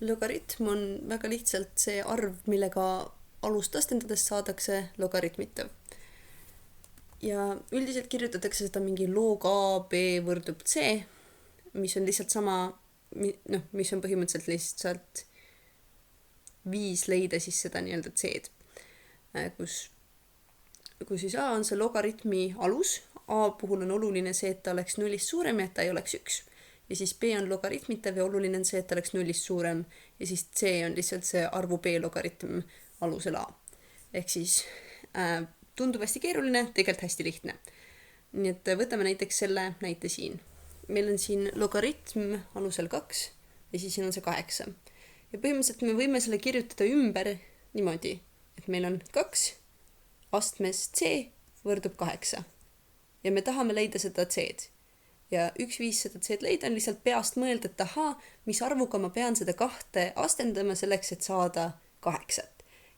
Logaritm on väga lihtsalt see arv, millega alust astendades saadakse logaritmitav. Ja üldiselt kirjutatakse seda mingi log A, B võrdub C, mis on lihtsalt sama, mis on põhimõtteliselt lihtsalt viis leida siis seda nii-öelda C-d, kus siis A on see logaritmi alus. A puhul on oluline see, et ta oleks nullist suurem ja et ta ei oleks 1. Ja siis B on logaritmitav ja oluline on see, et ta oleks nullist suurem. Ja siis C on lihtsalt see arvu B logaritm alusel A. Ehk siis tundub hästi keeruline, tegelikult hästi lihtne. Nii et võtame näiteks selle näite siin. Meil on siin logaritm alusel 2 ja siis siin on see 8. Ja põhimõtteliselt me võime selle kirjutada ümber niimoodi, et meil on 2 astmes C võrdub 8. Ja me tahame leida seda C-d. Ja üks viis seda C-d leida on lihtsalt peast mõelda, et mis arvuga ma pean seda 2 astendama selleks, et saada 8.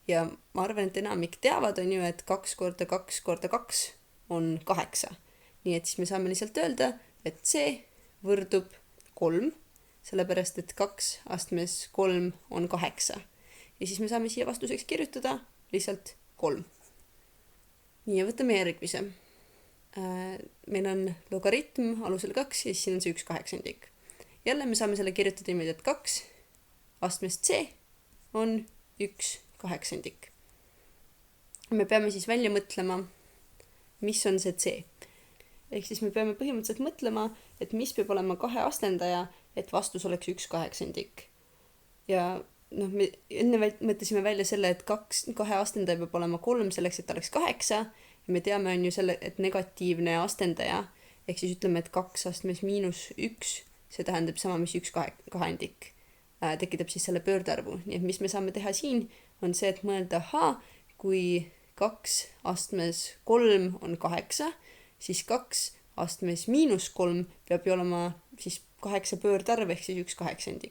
Ja ma arvan, et enamik teavad on ju, et 2 korda 2 korda 2 on 8. Nii et siis me saame lihtsalt öelda, et C võrdub 3, sellepärast et 2 astmes 3 on 8. Ja siis me saame siia vastuseks kirjutada lihtsalt 3. Nii ja võtame järgmise. Meil on logaritm alusel 2 ja siis siin on see 1/8. Jälle me saame selle kirjutada niimoodi, et 2 astmes C on 1/8. Me peame siis välja mõtlema, mis on see C. Ehk siis me peame põhimõtteliselt mõtlema, et mis peab olema 2 astendaja, et vastus oleks 1/8. Ja me enne mõtlesime välja selle, et 2 astendaja peab olema 3 selleks, et ta oleks 8. Ja me teame on ju selle, et negatiivne astendaja, ehk siis ütleme, et 2 astmes miinus 1, see tähendab sama, mis 1/2, tekitab siis selle pöördarvu. Nii et mis me saame teha siin, on see, et mõelda, kui 2 astmes 3 on 8, siis 2 astmes miinus 3 peab ju olema siis 8 pöördarv, ehk siis 1/8.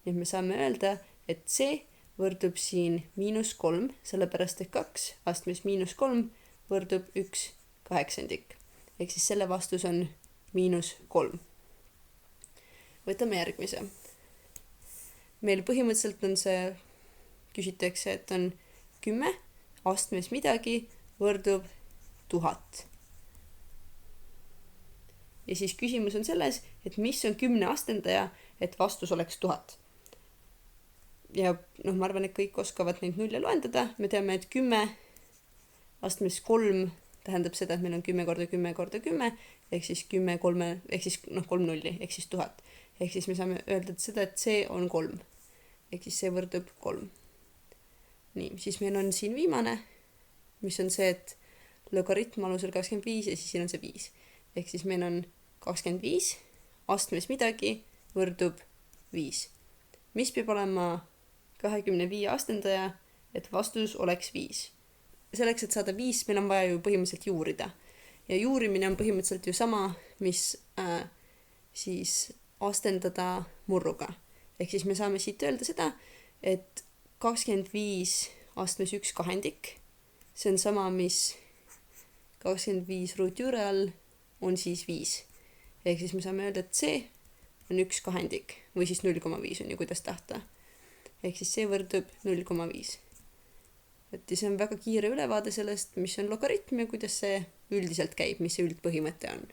Nii et me saame öelda, et C võrdub siin miinus 3, sellepärast et 2 astmes miinus 3 võrdub 1/8. Ehk siis selle vastus on miinus 3. Võtame järgmise. Meil põhimõtteliselt on see, küsitakse, et on 10 astmes midagi võrdub 1000. Ja siis küsimus on selles, et mis on 10 astendaja, et vastus oleks 1000. Ja ma arvan, et kõik oskavad neid nulle loendada. Me teame, et 10 astmes 3 tähendab seda, et meil on 10 korda 10 korda 10, ehk siis 10 3, ehk siis 3 nulli, ehk siis 1000. Ehk siis me saame öelda seda, et C on 3. Ehk siis see võrdub 3. Nii, siis meil on siin viimane, mis on see, et logaritm alusel 25 ja siis siin on see 5. Ehk siis meil on 25 astmes midagi võrdub 5. Mis peab olema 25 astendaja, et vastus oleks 5. Selleks, et saada 5, meil on vaja ju põhimõtteliselt juurida. Ja juurimine on põhimõtteliselt ju sama, mis siis astendada murruga. Ehk siis me saame siit öelda seda, et 25 astmes 1/2, see on sama, mis 25 ruutjuure all on siis 5. Ehk siis me saame öelda, et C on 1/2 või siis 0,5 on ju, kuidas tahta. Ehk siis C võrdub 0,5. Ja see on väga kiire ülevaade sellest, mis on logaritm ja kuidas see üldiselt käib, mis see üldpõhimõte on.